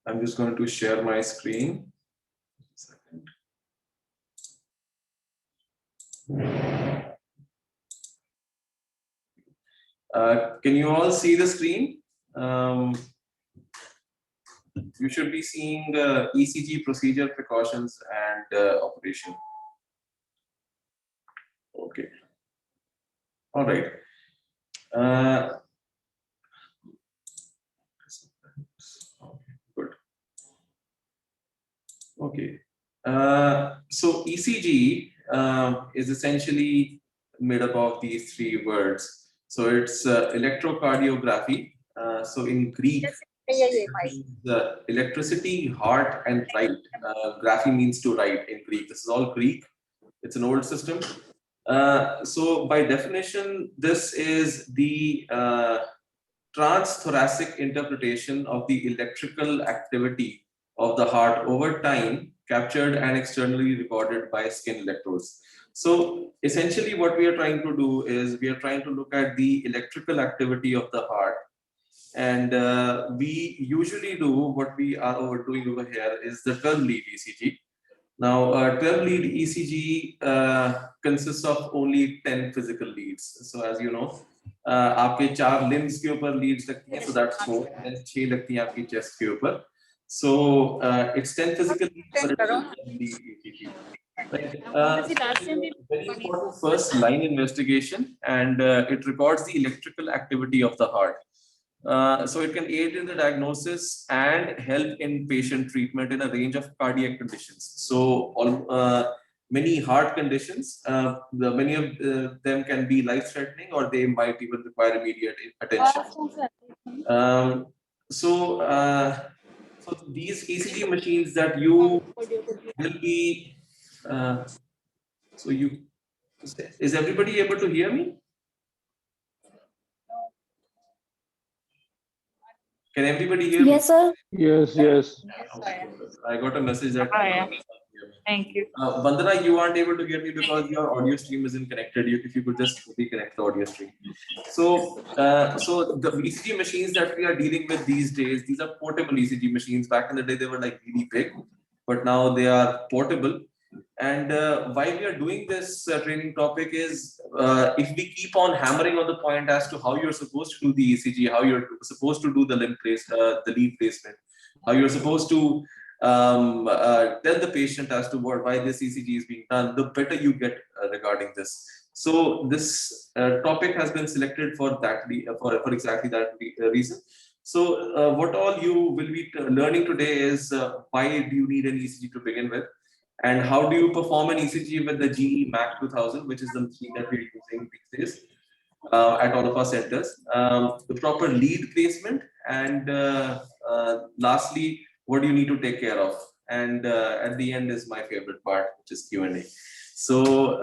I'm just going to share my screen. Can you all see the screen? You should be seeing ECG procedure, precautions, and operation. Okay. All right. Good. Okay. So ECG is essentially made up of these three words. So it's electrocardiography. So in Greek, electricity, heart, and write. Graphy means to write in Greek. This is all Greek. It's an old system. So by definition, this is the transthoracic interpretation of the electrical activity of the heart over time, captured and externally recorded by skin electrodes. So essentially what we are trying to do is we are trying to look at the electrical activity of the heart. And we usually do what we are doing over here is the 12 lead ECG. Now, 12 lead ECG consists of only 10 physical leads. So as you know, आपके 4 limbs के ऊपर leads लगती हैं, so that's 4, and 6 लगती हैं आपकी chest के ऊपर. So it's 10 physical leads, but it's 10 lead ECG. Right. Very important first line investigation, and it records the electrical activity of the heart. So it can aid in the diagnosis and help in patient treatment in a range of cardiac conditions. So many heart conditions, many of them can be life-threatening, or they might even require immediate attention. So these ECG machines that you will be, is everybody able to hear me? Can everybody hear me? Yes, sir. Yes, yes. I got a message that. Thank you. Vandana, you aren't able to hear me because your audio stream isn't connected. If you could just reconnect the audio stream. So the ECG machines that we are dealing with these days, these are portable ECG machines. Back in the day, they were like really big, but now they are portable. And why we are doing this training topic is if we keep on hammering on the point as to how you're supposed to do the ECG, how you're supposed to do the the lead placement, how you're supposed to tell the patient as to why this ECG is being done, the better you get regarding this. So this topic has been selected for that for exactly that reason. So what all you will be learning today is why do you need an ECG to begin with, and how do you perform an ECG with the GE MAC 2000, which is the machine that we're using these days at all of our centers, the proper lead placement, and lastly, what do you need to take care of? And at the end is my favorite part, which is Q&A. So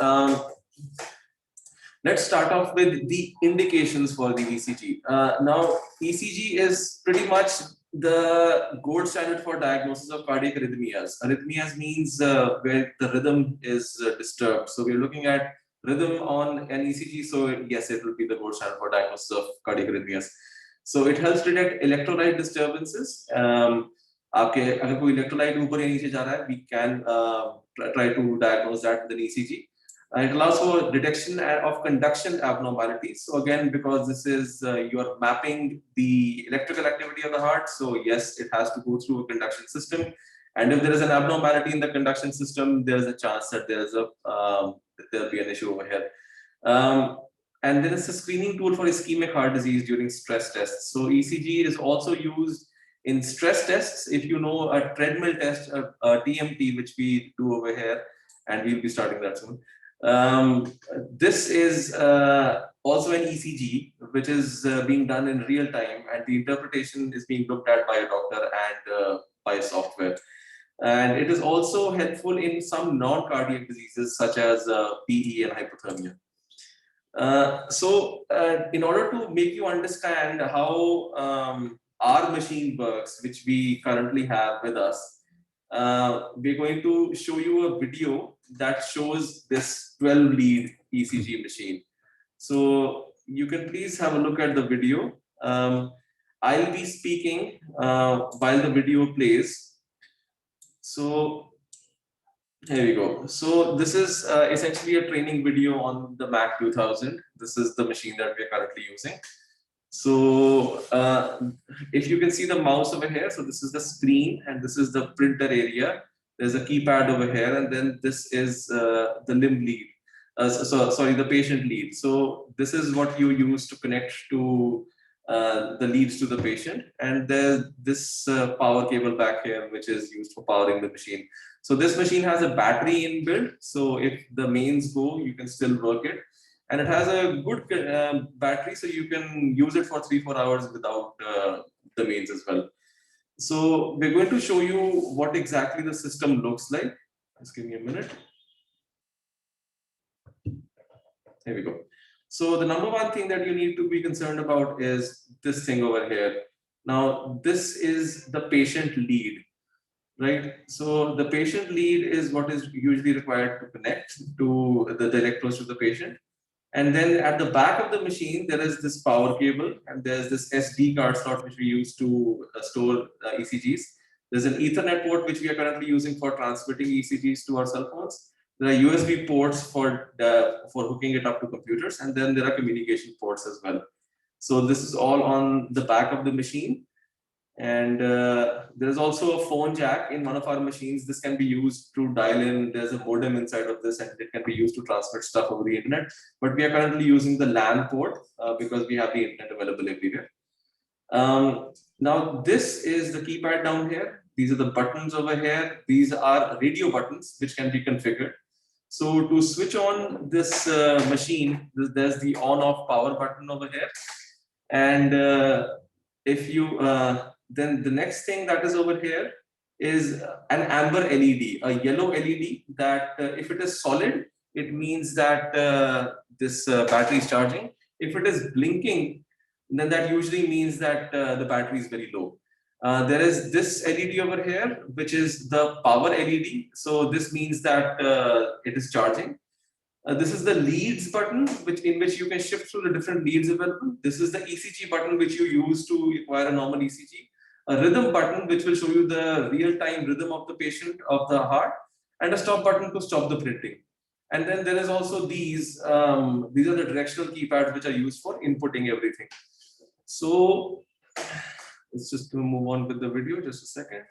let's start off with the indications for the ECG. Now, ECG is pretty much the gold standard for diagnosis of cardiac arrhythmias. Arrhythmias means where the rhythm is disturbed. So we're looking at rhythm on an ECG. So yes, it will be the gold standard for diagnosis of cardiac arrhythmias. So it helps detect electrolyte disturbances. आपके अगर कोई electrolyte ऊपर या नीचे जा रहा है, we can try to diagnose that with an ECG. It allows for detection of conduction abnormalities. So again, because this is you're mapping the electrical activity of the heart, so yes, it has to go through a conduction system. And if there is an abnormality in the conduction system, there is a chance that there'll be an issue over here. And there is a screening tool for ischemic heart disease during stress tests. So ECG is also used in stress tests. If you know a treadmill test, a TMT, which we do over here, and we'll be starting that soon. This is also an ECG, which is being done in real time, and the interpretation is being looked at by a doctor and by software. And it is also helpful in some non-cardiac diseases such as PE and hypothermia. So in order to make you understand how our machine works, which we currently have with us, we're going to show you a video that shows this 12 lead ECG machine. So you can please have a look at the video. I'll be speaking while the video plays. So here we go. So this is essentially a training video on the Mac 2000. This is the machine that we are currently using. So if you can see the mouse over here, so this is the screen and this is the printer area. There's a keypad over here, and then this is the limb lead. Sorry, the patient lead. So this is what you use to connect to the leads to the patient, and there's this power cable back here, which is used for powering the machine. So this machine has a battery inbuilt. So if the mains go, you can still work it. And it has a good battery, so you can use it for 3-4 hours without the mains as well. So we're going to show you what exactly the system looks like. Just give me a minute. Here we go. So the number one thing that you need to be concerned about is this thing over here. Now, this is the patient lead, right? So the patient lead is what is usually required to connect to the electrodes to the patient. And then at the back of the machine, there is this power cable, and there's this SD card slot which we use to store ECGs. There's an Ethernet port which we are currently using for transmitting ECGs to our cell phones. There are USB ports for hooking it up to computers, and then there are communication ports as well. So this is all on the back of the machine. And there's also a phone jack in one of our machines. This can be used to dial in. There's a modem inside of this, and it can be used to transmit stuff over the internet. But we are currently using the LAN port because we have the internet available everywhere. Now, this is the keypad down here. These are the buttons over here. These are radio buttons which can be configured. So to switch on this machine, there's the on-off power button over here. And if you then the next thing that is over here is an amber LED, a yellow LED that if it is solid, it means that this battery is charging. If it is blinking, then that usually means that the battery is very low. There is this LED over here, which is the power LED. So this means that it is charging. This is the leads button, in which you can shift through the different leads available. This is the ECG button, which you use to acquire a normal ECG. A rhythm button, which will show you the real-time rhythm of the patient, of the heart, and a stop button to stop the printing. And then there is also these are the directional keypads which are used for inputting everything. So let's just move on with the video, just a second.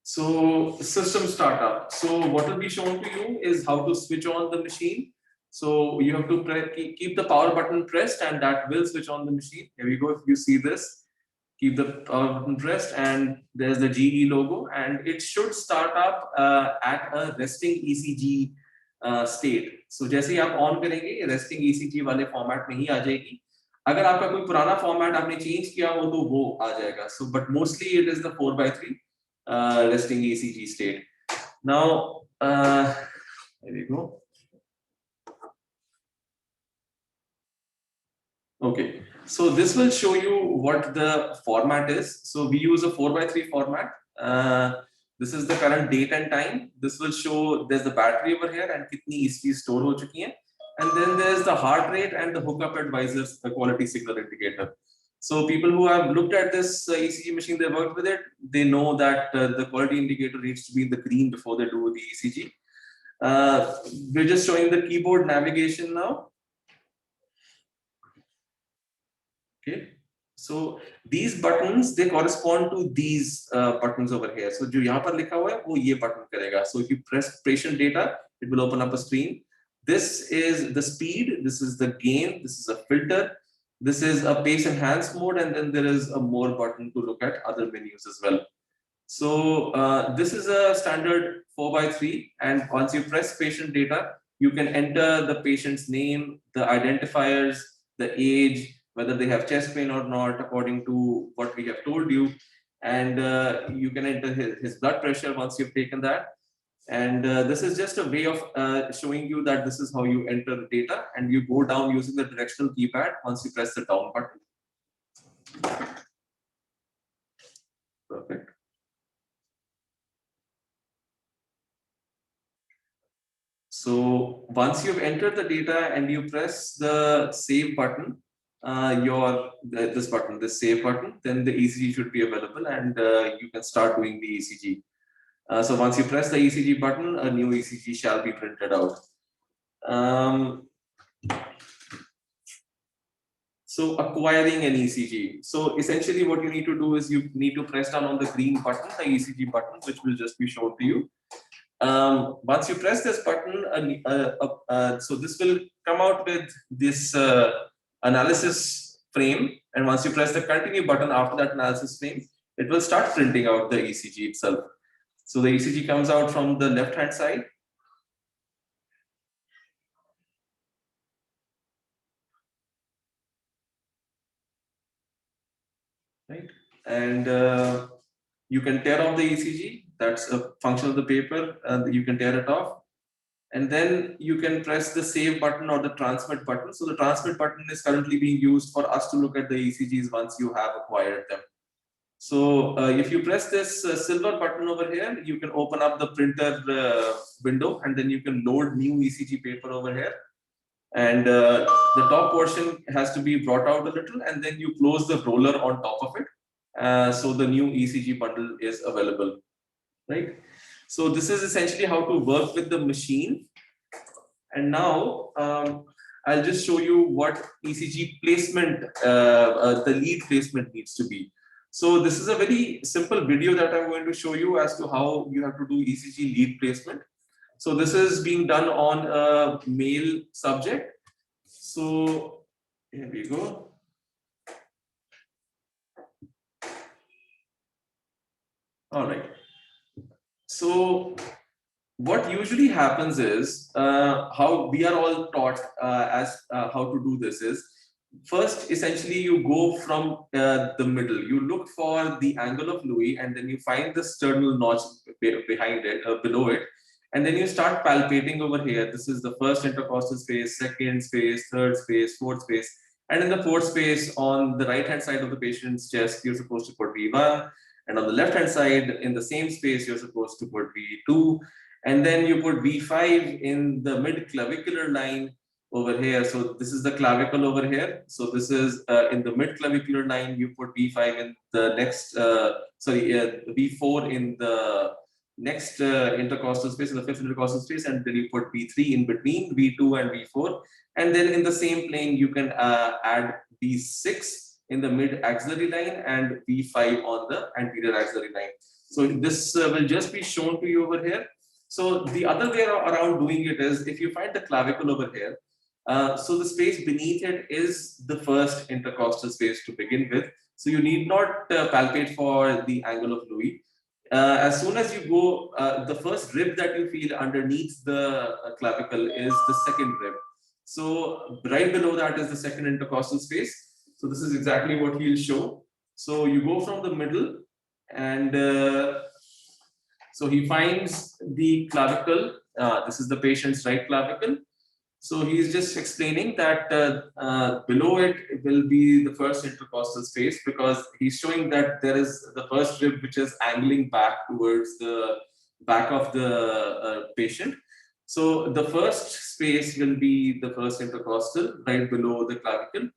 So system startup. So what will be shown to you is how to switch on the machine. So you have to keep the power button pressed, and that will switch on the machine. Here we go. If you see this, keep the power button pressed, and there's the GE logo, and it should start up at a resting ECG state. So जैसे ही आप on करेंगे, resting ECG वाले format में ही आ जाएगी. अगर आपका कोई पुराना format आपने change किया हो तो वो आ जाएगा. So but mostly it is the 4x3 resting ECG state. Now there we go. Okay, so this will show you what the format is. So we use a 4x3 format. This is the current date and time. This will show there's the battery over here and kitni ECG store ho chuki hai. And then there's the heart rate and the hookup advisors, the quality signal indicator. So people who have looked at this ECG machine, they worked with it, they know that the quality indicator needs to be in the green before they do the ECG. We're just showing the keyboard navigation now. Okay, so these buttons, they correspond to these buttons over here. So जो यहाँ पर लिखा हुआ है वो ये button करेगा. So if you press patient data, it will open up a screen. This is the speed, this is the gain, this is a filter, this is a pace enhance mode, and then there is a more button to look at other menus as well. So this is a standard 4x3, and once you press patient data, you can enter the patient's name, the identifiers, the age, whether they have chest pain or not, according to what we have told you. And you can enter his blood pressure once you've taken that. And this is just a way of showing you that this is how you enter the data, and you go down using the directional keypad once you press the down button. Perfect. So once you've entered the data and you press the save button, this save button, then the ECG should be available and you can start doing the ECG. So once you press the ECG button, a new ECG shall be printed out. So acquiring an ECG. So essentially what you need to do is you need to press down on the green button, the ECG button, which will just be shown to you. Once you press this button, so this will come out with this analysis frame. And once you press the continue button after that analysis frame, it will start printing out the ECG itself. So the ECG comes out from the left-hand side. Right, and you can tear off the ECG. That's a function of the paper, and you can tear it off. And then you can press the save button or the transmit button. So the transmit button is currently being used for us to look at the ECGs once you have acquired them. So if you press this silver button over here, you can open up the printer window, and then you can load new ECG paper over here. And the top portion has to be brought out a little, and then you close the roller on top of it. So the new ECG bundle is available, right? So this is essentially how to work with the machine. And now I'll just show you what ECG placement, the lead placement needs to be. So this is a very simple video that I'm going to show you as to how you have to do ECG lead placement. So this is being done on a male subject. So here we go. All right. So what usually happens is how we are all taught as how to do this is, first, essentially, you go from the middle. You look for the angle of Louis, and then you find the sternal notch behind it, below it. And then you start palpating over here. This is the first intercostal space, second space, third space, fourth space. And in the fourth space, on the right-hand side of the patient's chest, you're supposed to put V1. And on the left-hand side, in the same space, you're supposed to put V2. And then you put V5 in the mid-clavicular line over here. So this is the clavicle over here. So this is in the mid-clavicular line, you put V5 in the next, V4 in the next intercostal space, in the fifth intercostal space, and then you put V3 in between V2 and V4. And then in the same plane, you can add V6 in the mid-axillary line and V5 on the anterior axillary line. So this will just be shown to you over here. So the other way around doing it is, if you find the clavicle over here, so the space beneath it is the first intercostal space to begin with. So you need not palpate for the angle of Louis. As soon as you go, the first rib that you feel underneath the clavicle is the second rib. So right below that is the second intercostal space. So this is exactly what he'll show. So you go from the middle, and so he finds the clavicle. This is the patient's right clavicle. So he's just explaining that below it will be the first intercostal space, because he's showing that there is the first rib which is angling back towards the back of the patient. So the first space will be the first intercostal right below the clavicle.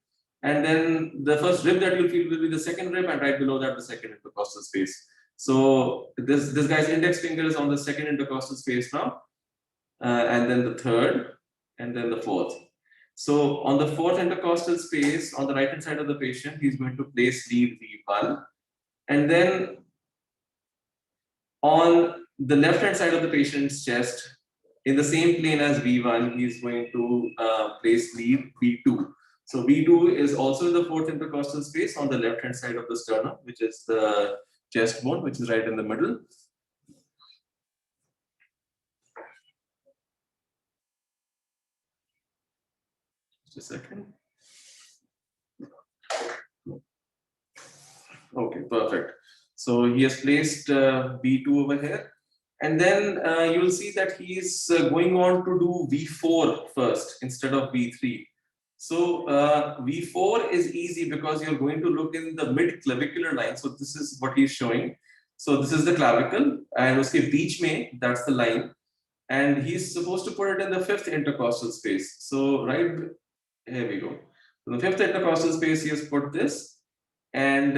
And then the first rib that you'll feel will be the second rib, and right below that the second intercostal space. So this guy's index finger is on the second intercostal space now, and then the third, and then the fourth. So on the fourth intercostal space, on the right hand side of the patient, he's going to place lead V1. And then on the left hand side of the patient's chest, in the same plane as V1, he's going to place lead V2. So V2 is also in the fourth intercostal space on the left hand side of the sternum, which is the chest bone, which is right in the middle. Just a second. Okay, perfect. So he has placed V2 over here. And then you'll see that he's going on to do V4 first instead of V3. So V4 is easy because you're going to look in the mid-clavicular line. So this is what he's showing. So this is the clavicle, and uske beech mein, that's the line. and he's supposed to put it in the 5th intercostal space. So right here we go. So the 5th intercostal space, he has put this, and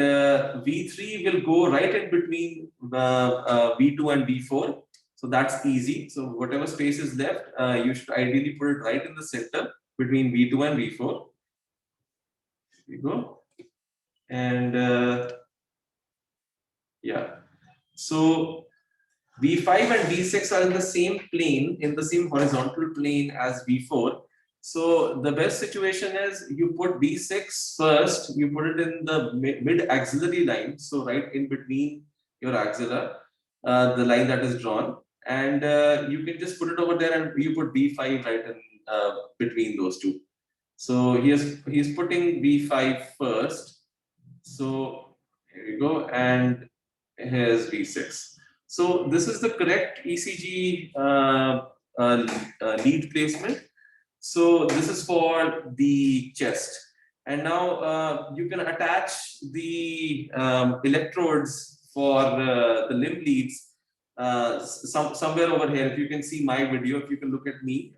V3 will go right in between V2 and V4. So that's easy. So whatever space is left, you should ideally put it right in the center between V2 and V4. Here we go. And yeah, so V5 and V6 are in the same plane, in the same horizontal plane as V4. So the best situation is you put V6 first, you put it in the mid axillary line, so right in between your axilla, the line that is drawn, and you can just put it over there and you put V5 right in between those two. So he's putting V5 first. So here we go, and here's V6. So this is the correct ECG lead placement. So this is for the chest. And now you can attach the electrodes for the limb leads somewhere over here. If you can see my video, if you can look at me,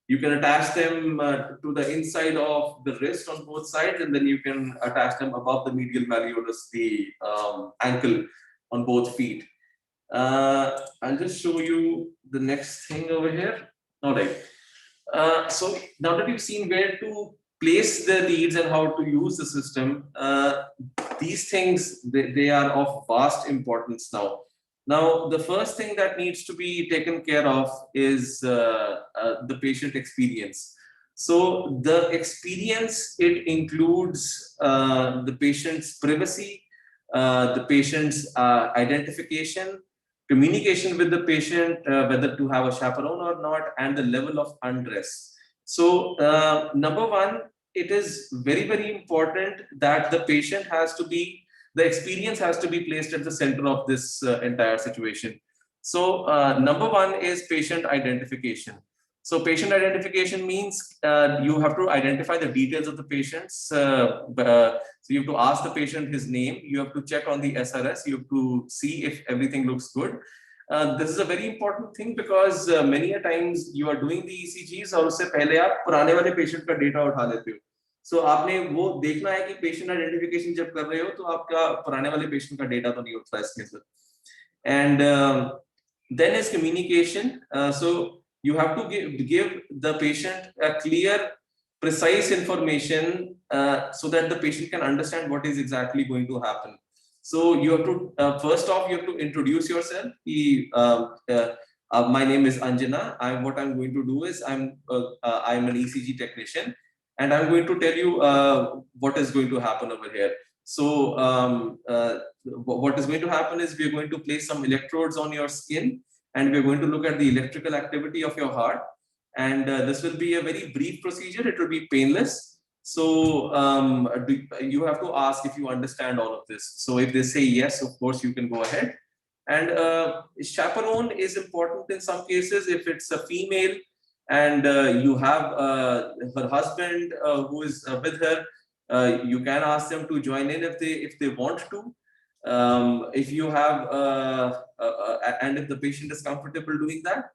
you can attach them to the inside of the wrist on both sides, and then you can attach them above the medial malleolus, the ankle on both feet. I'll just show you the next thing over here. All right. So now that you've seen where to place the leads and how to use the system, these things, they are of vast importance now. Now, the first thing that needs to be taken care of is the patient experience. So the experience, it includes the patient's privacy, the patient's identification, communication with the patient, whether to have a chaperone or not, and the level of undress. So number one, it is very, very important that the patient has to be, the experience has to be placed at the center of this entire situation. So number one is patient identification. So patient identification means you have to identify the details of the patients. So you have to ask the patient his name. You have to check on the SRS. You have to see if everything looks good. This is a very important thing because many a times you are doing the ECGs और उससे पहले आप पुराने वाले patient का data उठा लेते हो. So आपने वो देखना है कि patient identification जब कर रहे हो तो आपका पुराने वाले patient का data तो नहीं उठता इसके अंदर. And then is communication. So you have to give the patient a clear, precise information so that the patient can understand what is exactly going to happen. So you have to, first off, you have to introduce yourself. My name is Anjana. What I'm going to do is I'm an ECG technician, and I'm going to tell you what is going to happen over here. So what is going to happen is we're going to place some electrodes on your skin, and we're going to look at the electrical activity of your heart. And this will be a very brief procedure. It will be painless. So you have to ask if you understand all of this. So if they say yes, of course, you can go ahead. And chaperone is important in some cases. If it's a female and you have her husband who is with her, you can ask them to join in if they want to. If you have and if the patient is comfortable doing that,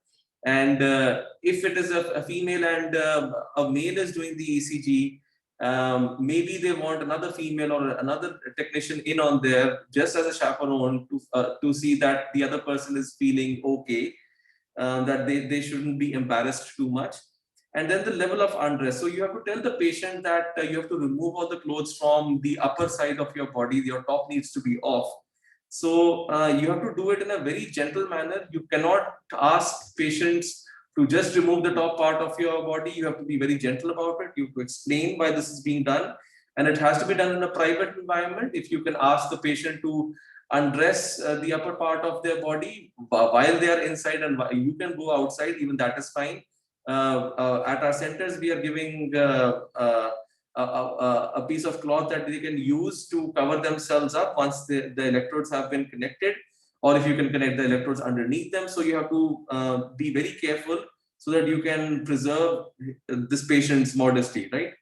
and if it is a female and a male is doing the ECG, maybe they want another female or another technician in on there just as a chaperone to see that the other person is feeling okay, that they shouldn't be embarrassed too much. And then the level of undress. So you have to tell the patient that you have to remove all the clothes from the upper side of your body. Your top needs to be off. So you have to do it in a very gentle manner. You cannot ask patients to just remove the top part of your body. You have to be very gentle about it. You have to explain why this is being done. And it has to be done in a private environment. If you can ask the patient to undress the upper part of their body while they are inside, and you can go outside, even that is fine. At our centers, we are giving a piece of cloth that they can use to cover themselves up once the electrodes have been connected, or if you can connect the electrodes underneath them. So you have to be very careful so that you can preserve this patient's modesty, right?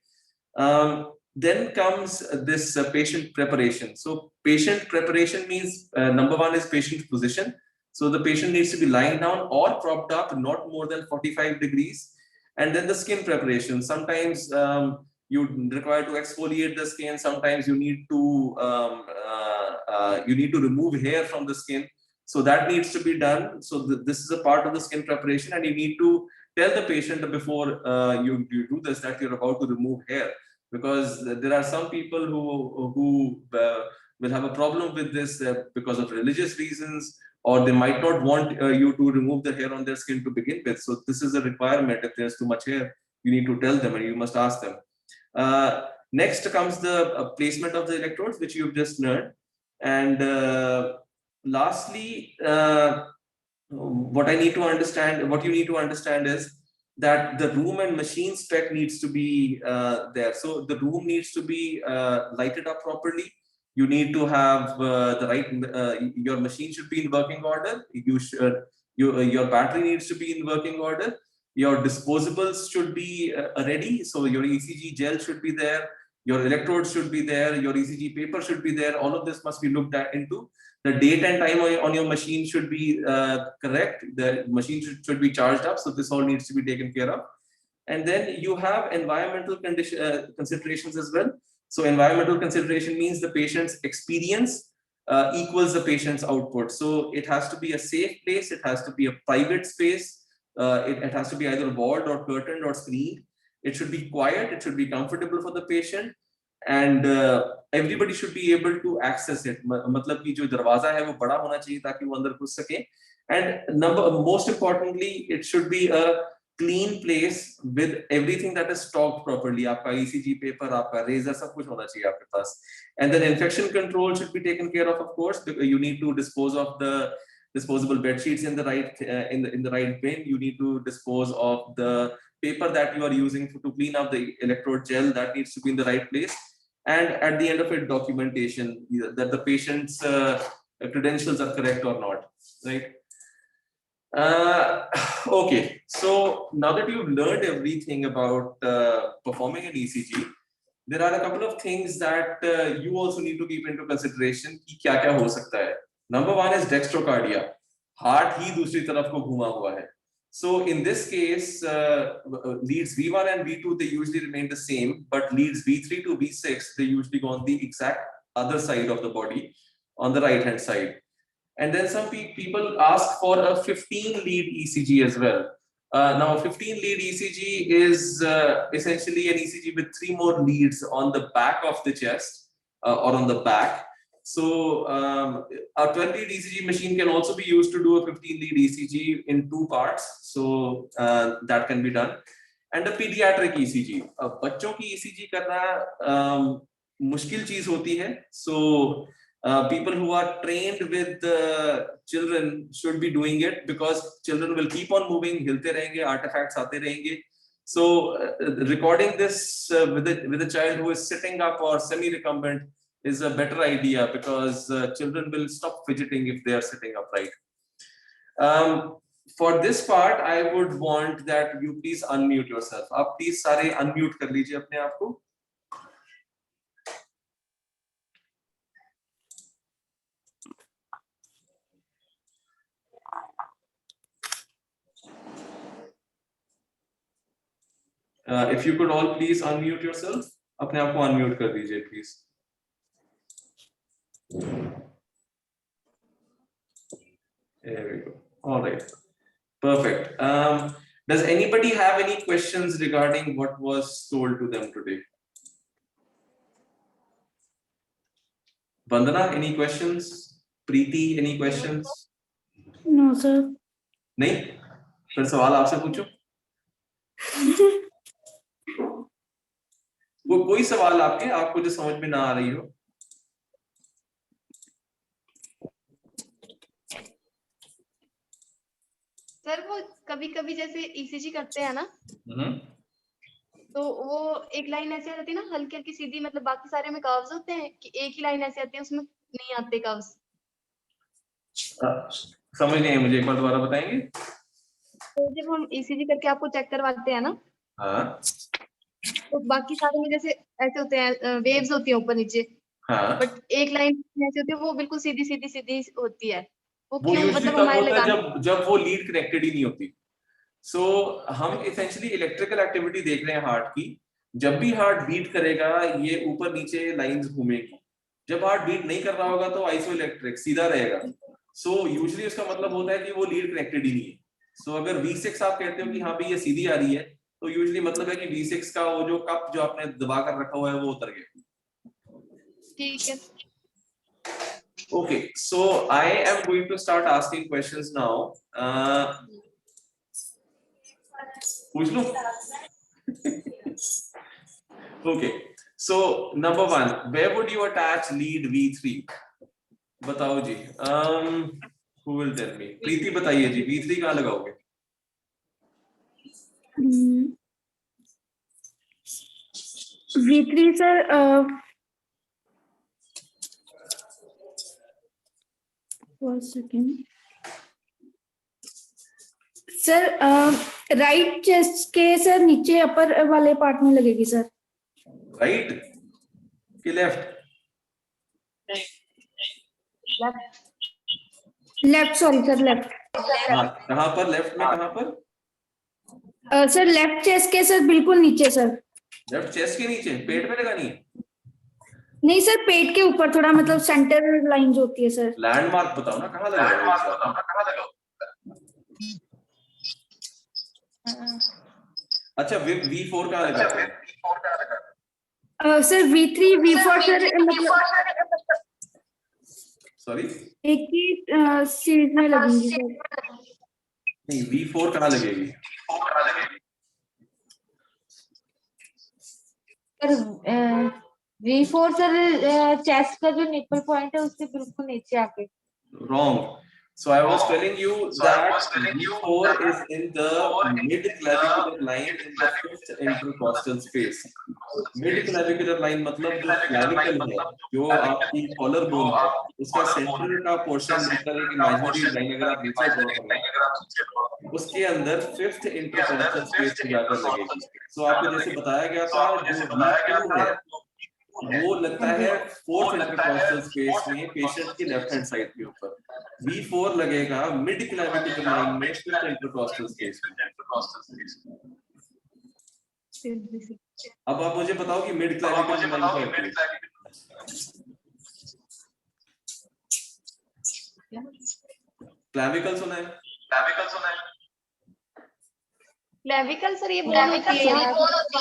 Then comes this patient preparation. So patient preparation means number one is patient position. So the patient needs to be lying down or propped up, not more than 45 degrees. And then the skin preparation. Sometimes you require to exfoliate the skin. Sometimes you need to remove hair from the skin. So that needs to be done. So this is a part of the skin preparation, and you need to tell the patient before you do this that you're about to remove hair, because there are some people who will have a problem with this because of religious reasons, or they might not want you to remove the hair on their skin to begin with. So this is a requirement. If there's too much hair, you need to tell them and you must ask them. Next comes the placement of the electrodes, which you've just learned. And lastly, what you need to understand is that the room and machine spec needs to be there. So the room needs to be lighted up properly. You need to have the right, your machine should be in working order. Your battery needs to be in working order. Your disposables should be ready. So your ECG gel should be there. Your electrodes should be there. Your ECG paper should be there. All of this must be looked into. The date and time on your machine should be correct. The machine should be charged up. So this all needs to be taken care of. And then you have environmental considerations as well. So environmental consideration means the patient's experience equals the patient's output. So it has to be a safe place. It has to be a private space. It has to be either walled or curtained or screened. It should be quiet. It should be comfortable for the patient. And everybody should be able to access it. मतलब कि जो दरवाजा है वो बड़ा होना चाहिए ताकि वो अंदर घुस सके. And most importantly, it should be a clean place with everything that is stocked properly. आपका ECG paper, आपका razor, सब कुछ होना चाहिए आपके पास. And then infection control should be taken care of course, because you need to dispose of the disposable bed sheets in the right in the right bin. You need to dispose of the paper that you are using to clean up the electrode gel. That needs to be in the right place. And at the end of it, documentation that the patient's credentials are correct or not, right? Okay, so now that you've learned everything about performing an ECG, there are a couple of things that you also need to keep into consideration कि क्या क्या हो सकता है. Number one is dextrocardia. Heart ही दूसरी तरफ को घुमा हुआ है. So in this case, leads V1 and V2, they usually remain the same, but leads V3 to V6, they usually go on the exact other side of the body, on the right hand side. And then some people ask for a 15 lead ECG as well. Now 15 lead ECG is essentially an ECG with 3 more leads on the back of the chest or on the back. So a 12 lead ECG machine can also be used to do a 15 lead ECG in 2 parts. So that can be done. And a pediatric ECG. बच्चों की ECG करना मुश्किल चीज होती है. So people who are trained with children should be doing it, because children will keep on moving, हिलते रहेंगे, artifacts आते रहेंगे. So recording this with a child who is sitting up or semi-recumbent is a better idea, because children will stop fidgeting if they are sitting upright. For this part, I would want that you please unmute yourself. आप please सारे unmute कर लीजिए अपने आप को. If you could all please unmute yourself, अपने आप को unmute कर दीजिए please. There we go. All right, perfect. Does anybody have any questions regarding what was told to them today? Vandana, any questions? Preeti, any questions? No, sir. नहीं? फिर सवाल आपसे पूछूं? कोई सवाल आपको जो समझ में ना आ रही हो? सर वो कभी-कभी जैसे ईसीजी करते हैं ना, तो वो एक लाइन ऐसे आ जाती है ना, हल्की हल्की सीधी, मतलब बाकी सारे में कर्व्स होते हैं कि एक ही लाइन ऐसे आती है, उसमें नहीं आते कर्व्स. समझ नहीं है मुझे, एक बार दोबारा बताएंगे? तो जब हम ईसीजी करके आपको चेक करवाते हैं ना, हाँ, तो बाकी सारे में जैसे ऐसे होते हैं, वेव्स होती है ऊपर नीचे. हाँ. बट एक लाइन ऐसे होती है, वो बिल्कुल सीधी सीधी सीधी होती है, वो वो क्यों यूजुअली मतलब तब हमारे होता है लगाने जब वो लीड कनेक्टेड ही नहीं होती। सो हम इसेंशियली इलेक्ट्रिकल एक्टिविटी देख रहे हैं हार्ट की। जब भी हार्ट बीट करेगा ये ऊपर नीचे लाइंस घूमेगी। जब हार्ट बीट नहीं कर रहा होगा तो आइसोइलेक्ट्रिक सीधा रहेगा। सो यूजुअली उसका मतलब होता है कि वो लीड कनेक्टेड ही नहीं है। सो अगर V6 आप कहते हो कि हाँ भाई ये सीधी आ रही है, तो यूजुअली मतलब है कि V6 का वो जो कप जो आपने दबा कर रखा हुआ है वो उतर गया। ठीक है। Okay, so I am going to start asking questions now. पूछ लूं? Okay, so number one, where would you attach lead V3? बताओ जी। Who will tell me? प्रीति बताइए जी, V3 कहाँ लगाओगे? V3 sir sir right chest के सर नीचे अपर वाले part में लगेगी सर। राइट कि left? Left sorry sir left. कहाँ पर? लेफ्ट में कहाँ पर? सर लेफ्ट चेस्ट के सर बिल्कुल नीचे सर। लेफ्ट चेस्ट के नीचे? पेट में लगानी है? नहीं सर पेट के ऊपर थोड़ा मतलब सेंटर लाइन जो होती है सर। लैंडमार्क बताओ ना, कहाँ लगाओगे? अच्छा, V4 कहाँ लगाते हैं? सर V3 V4 सर मतलब सॉरी, एक ही सीरीज में लगेंगी सर। नहीं, V4 कहाँ लगेगी? V4 सर चेस्ट का जो निपल पॉइंट है उसके बिल्कुल नीचे आके। Wrong. So I was telling you that V4 is in the mid clavicular line in the fifth intercostal space. Mid clavicular line मतलब जो clavicle है, जो आपकी collar bone है, उसका सेंटर का पोर्शन मतलब एक इमेजिनरी लाइन अगर आप नीचे ड्रॉ करें, उसके अंदर फिफ्थ इंटरकॉस्टल स्पेस में जाकर लगेगी। सो आपको जैसे बताया गया था, जो V2 है वो लगता है फोर्थ इंटरकॉस्टल स्पेस में पेशेंट की लेफ्ट हैंड साइड के ऊपर। V4 लगेगा मिड क्लैविकुलर लाइन में फिफ्थ इंटरकॉस्टल स्पेस में। अब आप मुझे बताओ कि मिड क्लैविकुलर लाइन क्या होती है? क्लैविकल सुना है? क्लेविकल सर ये बोन होती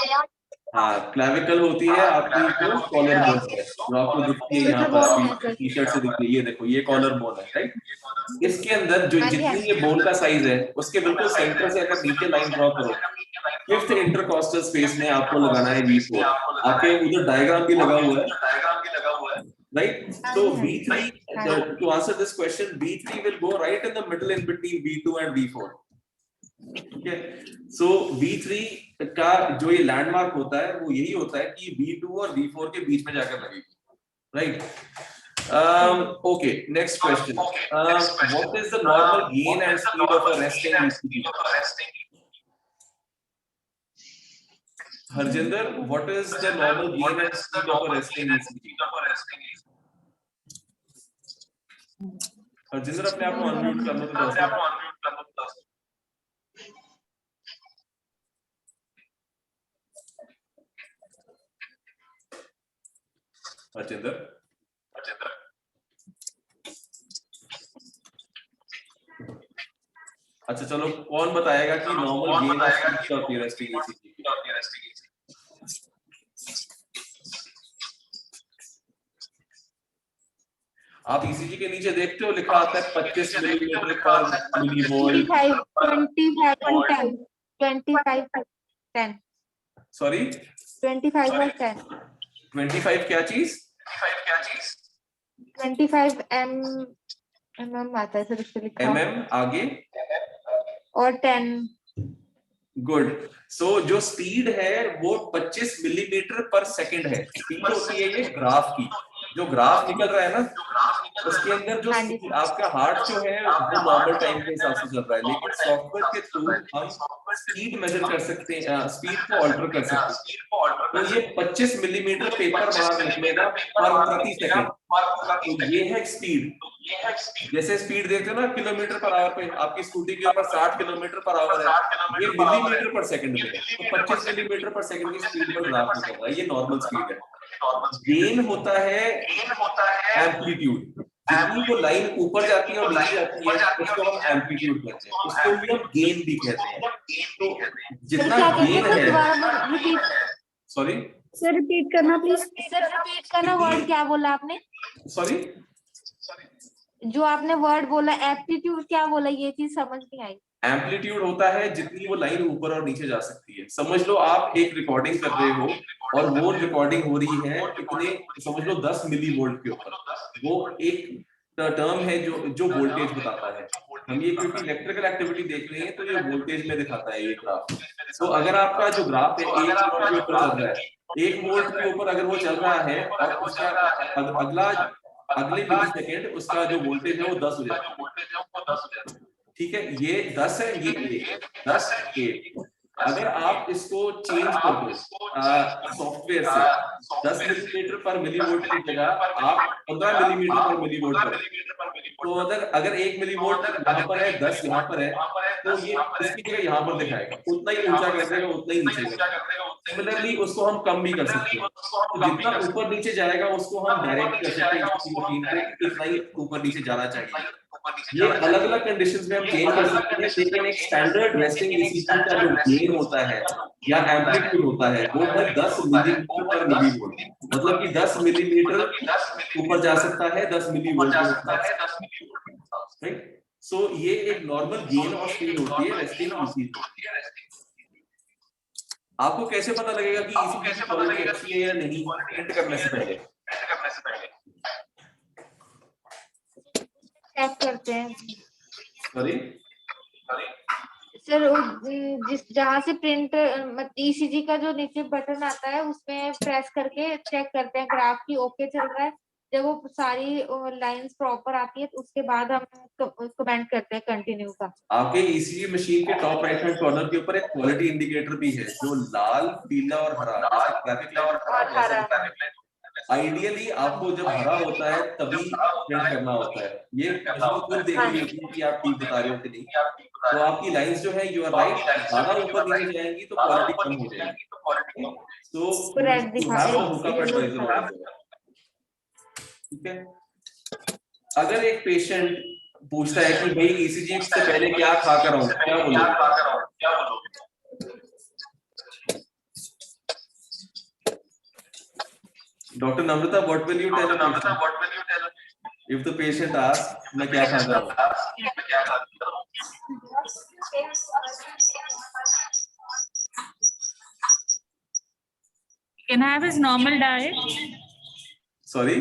है। हाँ, क्लैविकल होती है आपकी जो कॉलर बोन है, जो आपको दिखती है यहाँ पर टी शर्ट से दिखती है। ये देखो, ये कॉलर बोन है, राइट? इसके अंदर जो जितनी ये बोन का साइज है उसके बिल्कुल सेंटर से अगर नीचे लाइन ड्रॉ करो, फिफ्थ इंटरकॉस्टल स्पेस में आपको लगाना है V4। आपके उधर डायग्राम भी लगा हुआ है, right? So V3, to answer this question, V3 will go right in the middle in between V2 and V4. Okay, so V3 का जो ये लैंडमार्क होता है वो यही होता है कि V2 और V4 के बीच में जाकर लगेगी, right? Okay, next question. What is the normal gain and speed of a resting ECG? Harjinder, what is the normal gain and speed of a resting ECG? Harjinder, अपने आप को अनम्यूट करना तो दो। Harjinder, अच्छा चलो, कौन बताएगा कि नॉर्मल गेन और स्पीड क्या होती है रेस्टिंग ECG की? आप ECG के नीचे देखते हो लिखा आता है 25 मिलीमीटर पर मिलीवोल्ट। 25 सॉरी 25 और 10 25 क्या चीज? 25 mm आता है सर, इस पे लिखा है। mm आगे और 10। गुड। सो जो स्पीड है वो 25 मिलीमीटर पर सेकंड है। स्पीड होती है ये ग्राफ की, जो ग्राफ निकल रहा है ना उसके अंदर जो आपका हार्ट जो है वो नॉर्मल टाइम के हिसाब से चल रहा है, लेकिन सॉफ्टवेयर के थ्रू हम स्पीड मेजर कर सकते हैं, स्पीड को ऑल्टर कर सकते हैं। तो ये 25 मिलीमीटर पेपर बाहर निकलेगा पर प्रति सेकंड। तो ये है स्पीड। जैसे स्पीड देखते हो ना किलोमीटर पर आवर पे, आपकी स्कूटी के ऊपर 60 किलोमीटर पर आवर है, ये मिलीमीटर पर सेकंड में है, तो 25 मिलीमीटर पर सेकंड की स्पीड पर ग्राफ में चल रहा है, ये नॉर्मल स्पीड है। गेन होता है एम्पलीट्यूड, जितनी वो लाइन ऊपर जाती है और नीचे जाती है उसको हम एम्पलीट्यूड कहते हैं, उसको भी हम गेन भी कहते हैं। तो जितना गेन है, सॉरी सर रिपीट करना प्लीज। सर रिपीट करना, वर्ड क्या बोला आपने? सॉरी जो आपने वर्ड बोला एप्टीट्यूड, क्या बोला? ये चीज समझ नहीं आई। एम्पलीट्यूड होता है जितनी वो लाइन ऊपर और नीचे जा सकती है। समझ लो आप एक रिकॉर्डिंग कर रहे हो और वो रिकॉर्डिंग हो रही है कितने, समझ लो 10 मिली वोल्ट के ऊपर, वो एक टर्म है जो वोल्टेज बताता है। हम ये क्योंकि इलेक्ट्रिकल एक्टिविटी देख रहे हैं तो ये वोल्टेज में दिखाता है ये ग्राफ। तो अगर आपका जो ग्राफ है 1 वोल्ट के ऊपर चल रहा है, 1 वोल्ट के ऊपर अगर वो चल रहा है और उसका अगले मिली सेकेंड उसका जो वोल्टेज है वो 10 हो जाता है। ठीक है, ये 10 है, ये 10 8। अगर आप इसको चेंज कर दो सॉफ्टवेयर से 10 मिलीमीटर पर मिलीवोल्ट की जगह आप 15 मिलीमीटर पर मिलीवोल्ट कर, तो अगर 1 मिलीवोल्ट यहाँ पर है, 10 यहाँ पर है, तो ये इसकी जगह यहाँ पर दिखाएगा, उतना ही ऊंचा कर देगा, उतना ही नीचे कर देगा। सिमिलरली उसको हम कम भी कर सकते हैं, तो जितना ऊपर नीचे जाएगा उसको हम डायरेक्ट कर सकते हैं मशीन को, इतना ही ऊपर नीचे जाना चाहिए। ये अलग अलग कंडीशंस में हम चेंज कर सकते हैं, लेकिन एक स्टैंडर्ड रेस्टिंग ईसीजी का जो गेन होता है या एम्पलीट्यूड होता है वो है 10 मिलीमीटर पर मिलीवोल्ट, मतलब कि 10 मिलीमीटर ऊपर जा सकता है 10 मिलीवोल्ट राइट। सो ये एक नॉर्मल गेन और स्पीड होती है रेस्टिंग ईसीजी। आपको कैसे पता लगेगा कि ईसीजी की क्वालिटी अच्छी है या नहीं प्रिंट करने से पहले? चेक करते हैं सॉरी सर, जिस जहाँ से प्रिंट ईसीजी का जो नीचे बटन आता है उसमें प्रेस करके चेक करते हैं ग्राफ की ओके चल रहा है। जब वो सारी लाइंस प्रॉपर आती है तो उसके बाद हम कमेंट करते हैं कंटिन्यू का। आपके ईसीजी मशीन के टॉप राइट हैंड कॉर्नर के ऊपर एक क्वालिटी इंडिकेटर भी है जो लाल, पीला और हरा ट्रैफिक लाइट। आइडियली आपको जब हरा होता है तभी प्रिंट करना होता है, ये मशीन खुद देख रही होती है कि आप ठीक बता रहे हो कि नहीं। तो आपकी लाइंस जो है यू आर राइट, ज्यादा ऊपर नीचे जाएंगी तो क्वालिटी कम हो जाएगी। ठीक है, अगर एक पेशेंट पूछता है कि भाई ईसीजी से पहले क्या खा कर आऊं, क्या बोलोगे? Doctor Namrata, what will you tell a patient? If the patient asks, मैं क्या खा रहा हूँ? Can have his normal diet. Sorry?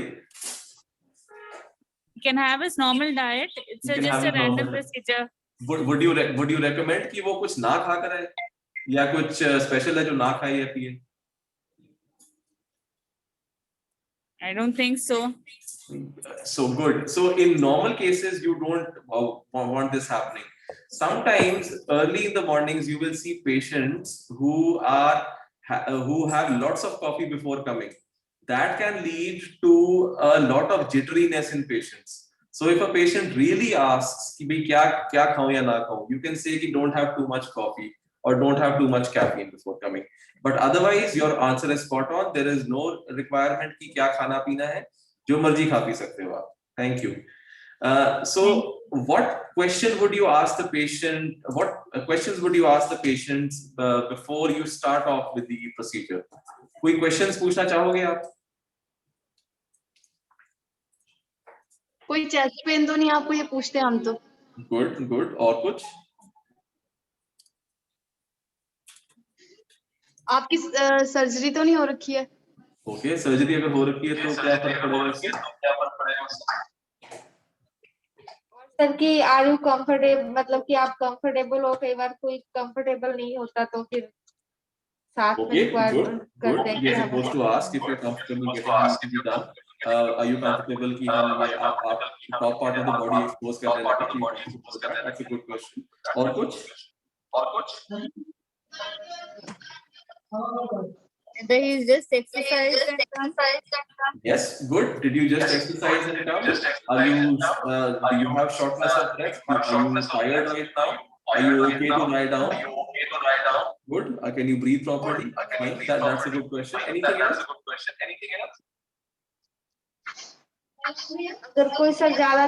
Can have his normal diet. It's just a random procedure. Would you recommend कि वो कुछ ना खा कर आए या कुछ स्पेशल है जो ना खाए या पिए? I don't think so. So good. So in normal cases, you don't want this happening. Sometimes early in the mornings, you will see patients who have lots of coffee before coming. That can lead to a lot of jitteriness in patients. So if a patient really asks कि भाई क्या खाऊं या ना खाऊं, you can say कि don't have too much coffee or don't have too much caffeine before coming. But otherwise, your answer is spot on. There is no requirement कि क्या खाना पीना है, जो मर्जी खा पी सकते हो आप. Thank you. So what question would you ask the patient? What questions would you ask the patients before you start off with the procedure? कोई questions पूछना चाहोगे आप? कोई चेस्ट पेन तो नहीं आपको ये पूछते हम तो? Good. और कुछ? आपकी सर्जरी तो नहीं हो रखी है? ओके, सर्जरी अगर हो रखी है तो क्या फर्क पड़ेगा इससे? सर कि आर यू कंफर्टेबल, मतलब कि आप कंफर्टेबल हो, कई बार कोई कंफर्टेबल नहीं होता तो फिर साथ में रिक्वायरमेंट करते हैं कि हम supposed to ask if you're comfortable getting ECG done. Are you comfortable कि हम ये आप top part of the body expose कर रहे हैं? That's a good question. और कुछ? he is just exercise and come. Yes, good. Did you just exercise and come? Are you? Do you have shortness of breath? Are you tired right now? Are you okay to lie down? Good. Can you breathe properly? Fine. That's a good question. Anything else? अगर कोई sir ज्यादा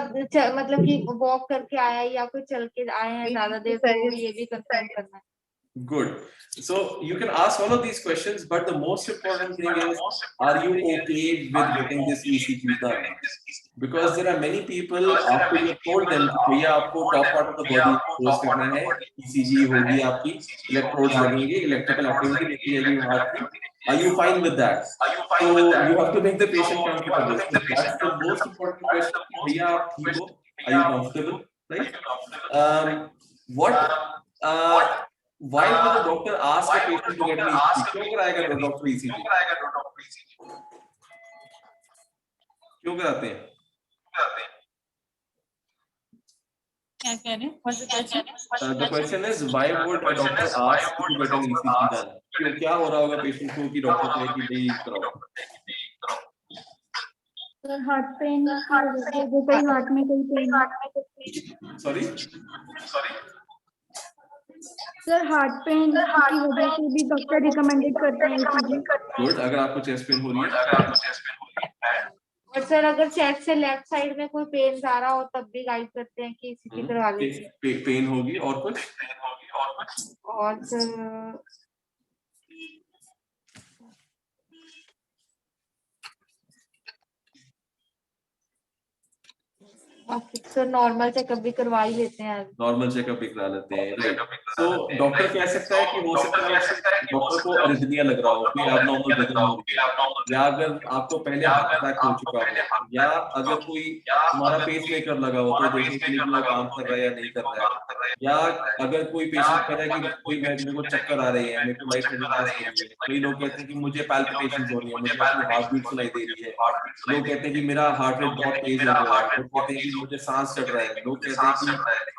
मतलब कि walk करके आया है या कोई चल के आए हैं ज्यादा देर, तो ये भी कंफर्म करना है. Good. So you can ask all of these questions, but the most important thing is, are you okay with getting this ECG done? Because there are many people after you have told them कि भैया आपको top part of the body expose करना है, ECG होगी आपकी, electrodes लगेंगे, electrical activity देखी जाएगी heart की. Are you fine with that? So you have to make the patient comfortable. So that's the most important question. भैया आप ठीक हो? Are you comfortable? Right? Why would the doctor ask a patient to get an ECG? क्यों कराएगा doctor ECG? क्यों कराते हैं? क्या कह रहे हैं? What's the question? The question is, why would a doctor ask to get an ECG done? क्यों क्या हो रहा होगा पेशेंट को कि डॉक्टर कहे कि भाई कराओ? सर हार्ट पेन की वजह से, जो कई हार्ट में कोई pain. Sorry? Sir heart pain की वजह से भी डॉक्टर रिकमेंडेड करते हैं ECG. Good. अगर आपको चेस्ट पेन हो रही है, और सर अगर चेस्ट से लेफ्ट साइड में कोई पेन आ रहा हो तब भी गाइड करते हैं कि ECG करवा लीजिए. पेन होगी और कुछ? और सर तो नॉर्मल चेकअप भी करवा ही लेते हैं. नॉर्मल चेकअप भी करा लेते हैं. राइट. तो डॉक्टर कह सकता है कि हो सकता है डॉक्टर को अरिथमिया लग रहा हो, कोई एबनॉर्मल रिदम हो रही है, या अगर आपको पहले हार्ट अटैक हो चुका हो, या अगर कोई हमारा पेसमेकर लगा हो तो देखने के लिए वो काम कर रहा है या नहीं कर रहा है, या अगर कोई पेशेंट कह रहा है कि कोई मेरे को चक्कर आ रही है, मेरे को लाइट हेडेडनेस हो रही है, कई लोग कहते हैं कि मुझे पैल्पिटेशंस हो रही है, मुझे अपनी हार्ट बीट सुनाई दे रही है, लोग कहते हैं कि मेरा हार्ट रेट बहुत तेज हो गया है, लोग कहते हैं कि मुझे सांस चढ़ रहा है, लोग कहते हैं कि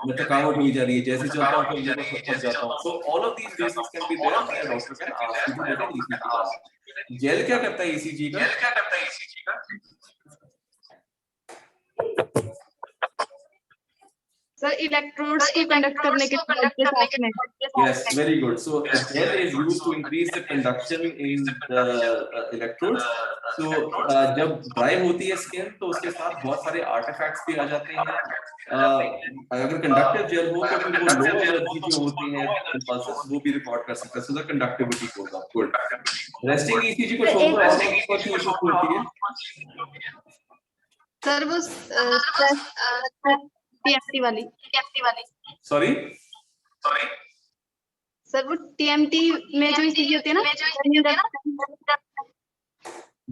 मैं थकावट हुई जा रही है, जैसे चलता हूँ फिर मैं थक जाता हूँ. So all of these reasons can be there and doctor can ask you to get an ECG. जेल क्या करता है ECG का? सर इलेक्ट्रोड्स को कंडक्ट करने के साथ में. Yes, very good. So a gel is used to increase the conduction in the electrodes. So जब dry होती है skin तो उसके साथ बहुत सारे artifacts भी आ जाते हैं. अगर conductive gel हो तो फिर वो low energy जो होती है impulses वो भी रिकॉर्ड कर सकता है. So the conductivity goes up. Good. Resting ECG को छोड़कर और कौन सी इश्यूज होती है? सर वो TMT वाली. Sorry? सर वो TMT में जो ECG होती है ना.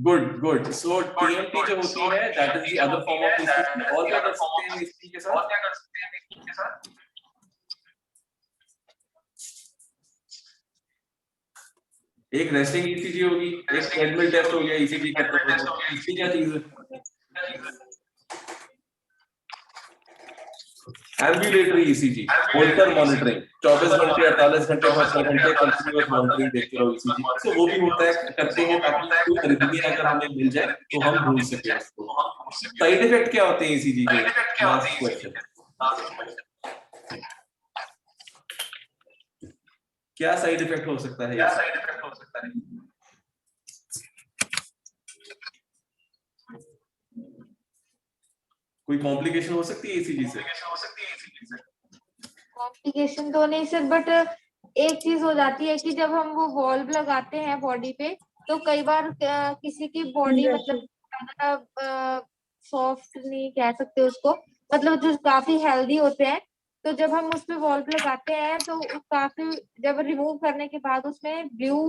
Good. So TMT जो होती है, that is the other form of ECG. और क्या कर सकते हैं ECG के साथ? एक रेस्टिंग ECG होगी, एक ट्रेडमिल टेस्ट हो गया ECG का. इसकी क्या चीज है? एम्बुलेटरी ECG, होल्टर मॉनिटरिंग, 24 घंटे 48 घंटे 72 घंटे कंटिन्यूअस मॉनिटरिंग देखते रहो ECG. तो वो भी होता है, करते हैं ताकि कोई अरिथमिया अगर हमें मिल जाए तो हम ढूंढ सकें उसको. साइड इफेक्ट क्या होते हैं ECG के? Last question. क्या साइड इफेक्ट हो सकता है? कोई कॉम्प्लिकेशन हो सकती है ECG से? कॉम्प्लिकेशन तो नहीं सर, बट एक चीज हो जाती है कि जब हम वो वॉल्व लगाते हैं बॉडी पे तो कई बार किसी की बॉडी मतलब सॉफ्ट नहीं कह सकते उसको, मतलब जो काफी हेल्दी होते हैं, तो जब हम उस पे वॉल्व लगाते हैं तो काफी जब रिमूव करने के बाद उसमें ब्लू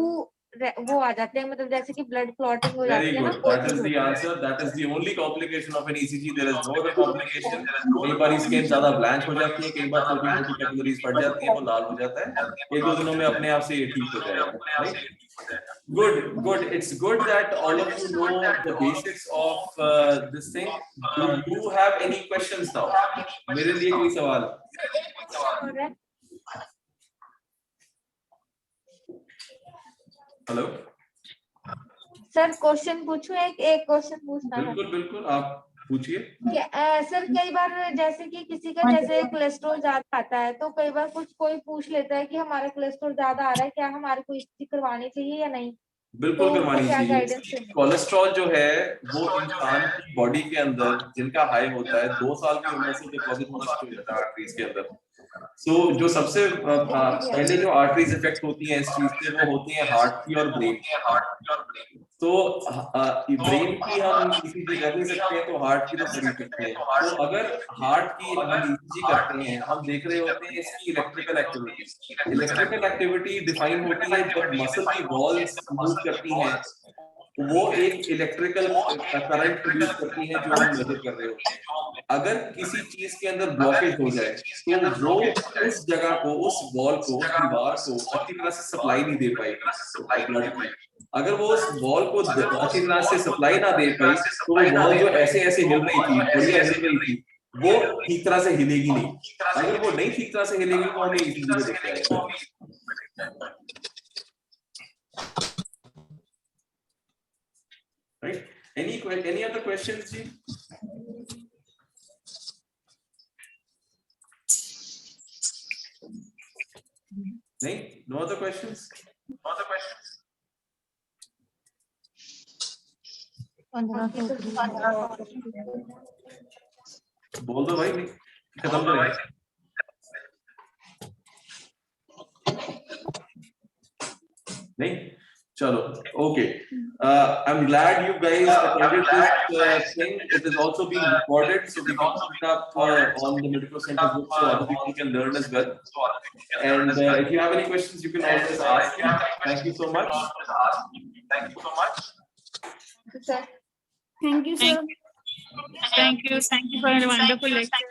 वो आ जाते हैं, मतलब जैसे कि ब्लड क्लॉटिंग हो जाती है ना. That is the answer. That is the only complication of an ECG. There is no other complication. कई बार स्किन ज्यादा ब्लैंक हो जाती है, कई बार छोटी-छोटी कैपिलरीज फट जाती हैं, वो लाल हो जाता है. 1-2 दिनों में अपने आप से ये ठीक हो जाएगा. Right? Good. It's good that all of you know the basics of this thing. Do you have any questions now? मेरे लिए कोई सवाल? Hello? सर क्वेश्चन पूछूं? एक क्वेश्चन पूछना था। बिल्कुल बिल्कुल, आप पूछिए। सर कई बार जैसे कि किसी का जैसे कोलेस्ट्रॉल ज्यादा आता है, तो कई बार कोई पूछ लेता है कि हमारा कोलेस्ट्रॉल ज्यादा आ रहा है, क्या हमारे को ECG करवानी चाहिए या नहीं? बिल्कुल तो करवानी क्या चाहिए। गाइडेंस? कोलेस्ट्रॉल जो है वो इंसान की बॉडी के अंदर जिनका हाई होता है 2 साल की उम्र से डिपॉजिट होना शुरू हो जाता है आर्टरीज के अंदर। सो जो सबसे पहले जो आर्टरीज इफेक्ट होती हैं इस चीज से वो होती हैं हार्ट की और ब्रेन की। तो ब्रेन की हम ECG कर नहीं सकते हैं, तो हार्ट की तो कर ही सकते हैं। तो अगर हार्ट की हम ECG करते हैं, हम देख रहे होते हैं इसकी electrical activity. Electrical activity define होती है जब मसल की वॉल्स मूव करती हैं, वो एक इलेक्ट्रिकल करंट प्रोड्यूस करती हैं जो हम मेजर कर रहे होते हैं। अगर किसी चीज के अंदर ब्लॉकेज हो जाए तो वो उस जगह को, उस वॉल को, दीवार को अच्छी तरह से सप्लाई नहीं दे पाएगी ब्लड की। अगर वो उस वॉल को अच्छी तरह से सप्लाई ना दे पाई तो वो वॉल जो ऐसे ऐसे हिल रही थी, बढ़िया हिल रही थी, वो ठीक तरह से हिलेगी नहीं। अगर वो नहीं ठीक तरह से हिलेगी तो हमें ECG में देखना है। Right? Any other questions, ji? No other questions? No other questions? बोल दो भाई, खत्म करें। नहीं, चलो, okay. I'm glad you guys attended this thing. It is also being recorded, so we can put it up on the Medical Center book so other people can learn as well. And if you have any questions, you can always ask me. Thank you so much. Sir. Thank you, sir. Thank you for a wonderful lecture.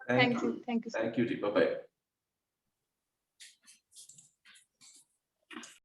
Thank you. Thank you, ji. Bye bye.